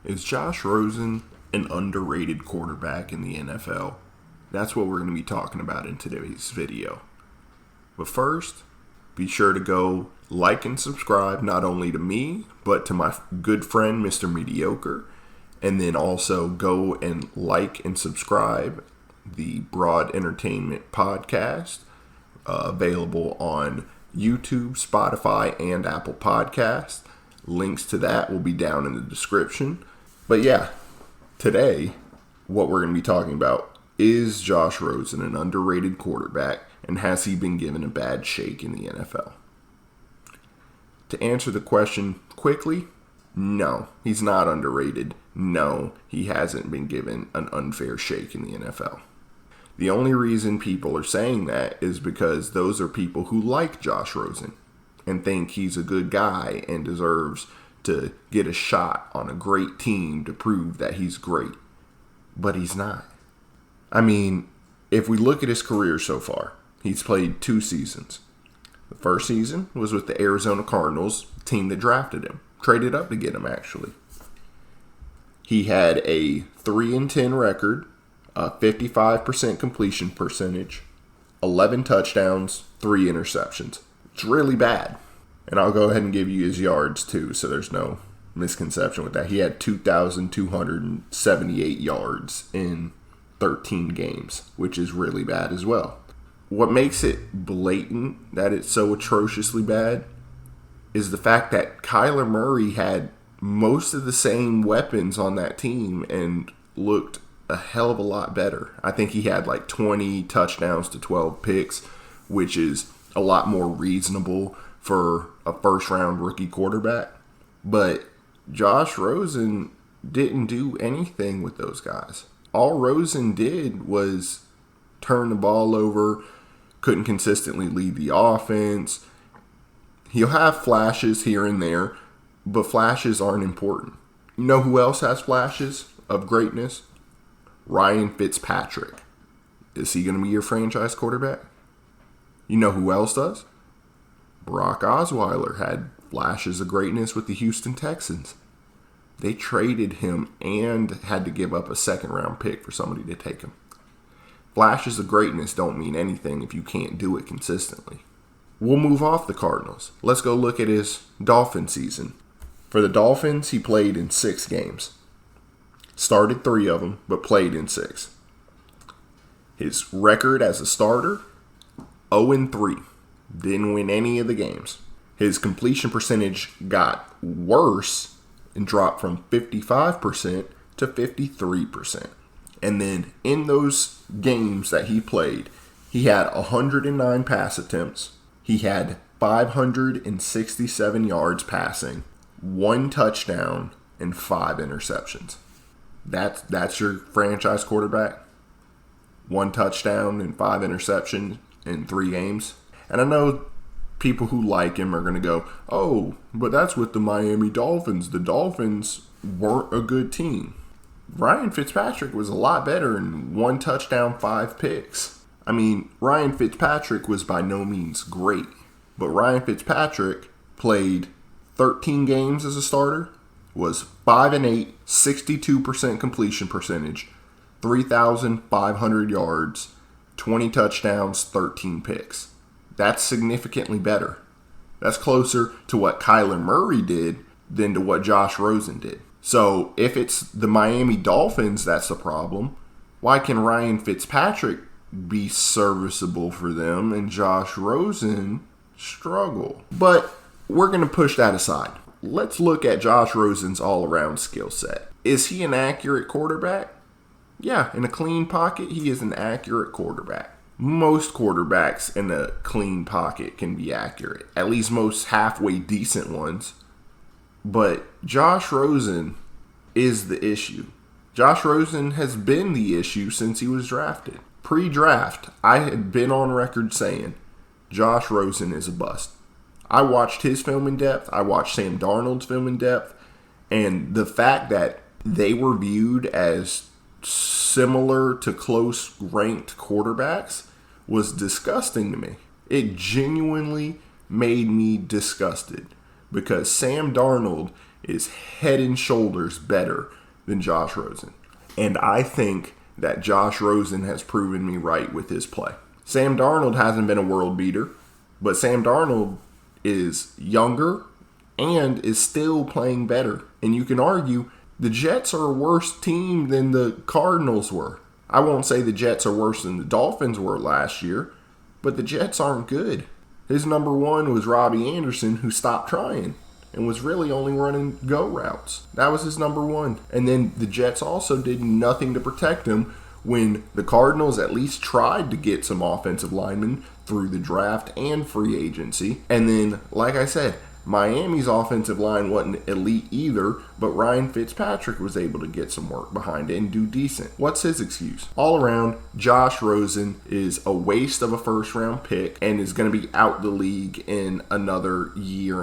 Is Josh Rosen an underrated quarterback in the NFL? That's what we're going to be talking about in today's video. But first, be sure to go like and subscribe not only to me, but to my good friend, Mr. Mediocre. And then also go and like and subscribe the Broad Entertainment podcast, available on YouTube, Spotify, and Apple Podcasts. Links to that will be down in the description. But yeah, today, what we're going to be talking about is Josh Rosen an underrated quarterback, and has he been given a bad shake in the NFL? To answer the question quickly, no, he's not underrated. No, he hasn't been given an unfair shake in the NFL. The only reason people are saying that is because those are people who like Josh Rosen and think he's a good guy and deserves to get a shot on a great team to prove that he's great. But he's not. I mean, if we look at his career so far, he's played 2 seasons. The first season was with the Arizona Cardinals, team that drafted him. Traded up to get him, actually. He had a 3-10 record, a 55% completion percentage, 11 touchdowns, 3 interceptions. It's really bad. And I'll go ahead and give you his yards too, so there's no misconception with that. He had 2,278 yards in 13 games, which is really bad as well. What makes it blatant that it's so atrociously bad is the fact that Kyler Murray had most of the same weapons on that team and looked a hell of a lot better. I think he had like 20 touchdowns to 12 picks, which is a lot more reasonable for a first-round rookie quarterback. But Josh Rosen didn't do anything with those guys. All Rosen did was turn the ball over, couldn't consistently lead the offense. He'll have flashes here and there, but flashes aren't important. You know who else has flashes of greatness? Ryan Fitzpatrick. Is he going to be your franchise quarterback? You know who else does? Brock Osweiler had flashes of greatness with the Houston Texans. They traded him and had to give up a second-round pick for somebody to take him. Flashes of greatness don't mean anything if you can't do it consistently. We'll move off the Cardinals. Let's go look at his Dolphin season. For the Dolphins, he played in 6 games. Started 3 of them, but played in 6. His record as a starter, 0-3. Didn't win any of the games. His completion percentage got worse and dropped from 55% to 53%. And then in those games that he played, he had 109 pass attempts. He had 567 yards passing, 1 touchdown, and 5 interceptions. That's your franchise quarterback? 1 touchdown and 5 interceptions in 3 games? And I know people who like him are going to go, oh, but that's with the Miami Dolphins. The Dolphins weren't a good team. Ryan Fitzpatrick was a lot better in 1 touchdown, 5 picks. I mean, Ryan Fitzpatrick was by no means great, but Ryan Fitzpatrick played 13 games as a starter, was 5-8, 62% completion percentage, 3,500 yards, 20 touchdowns, 13 picks. That's significantly better. That's closer to what Kyler Murray did than to what Josh Rosen did. So if it's the Miami Dolphins that's the problem, why can Ryan Fitzpatrick be serviceable for them and Josh Rosen struggle? But we're going to push that aside. Let's look at Josh Rosen's all-around skill set. Is he an accurate quarterback? Yeah, in a clean pocket, he is an accurate quarterback. Most quarterbacks in a clean pocket can be accurate. At least most halfway decent ones. But Josh Rosen is the issue. Josh Rosen has been the issue since he was drafted. Pre-draft, I had been on record saying Josh Rosen is a bust. I watched his film in depth. I watched Sam Darnold's film in depth. And the fact that they were viewed as similar to close ranked quarterbacks was disgusting to me. It genuinely made me disgusted because Sam Darnold is head and shoulders better than Josh Rosen. And I think that Josh Rosen has proven me right with his play. Sam Darnold hasn't been a world beater, but Sam Darnold is younger and is still playing better. And you can argue the Jets are a worse team than the Cardinals were. I won't say the Jets are worse than the Dolphins were last year, but the Jets aren't good. His number one was Robbie Anderson, who stopped trying and was really only running go routes. That was his number one. And then the Jets also did nothing to protect him when the Cardinals at least tried to get some offensive linemen through the draft and free agency. And then, like I said, Miami's offensive line wasn't elite either, but Ryan Fitzpatrick was able to get some work behind it and do decent. What's his excuse? All around, Josh Rosen is a waste of a first-round pick and is going to be out the league in another year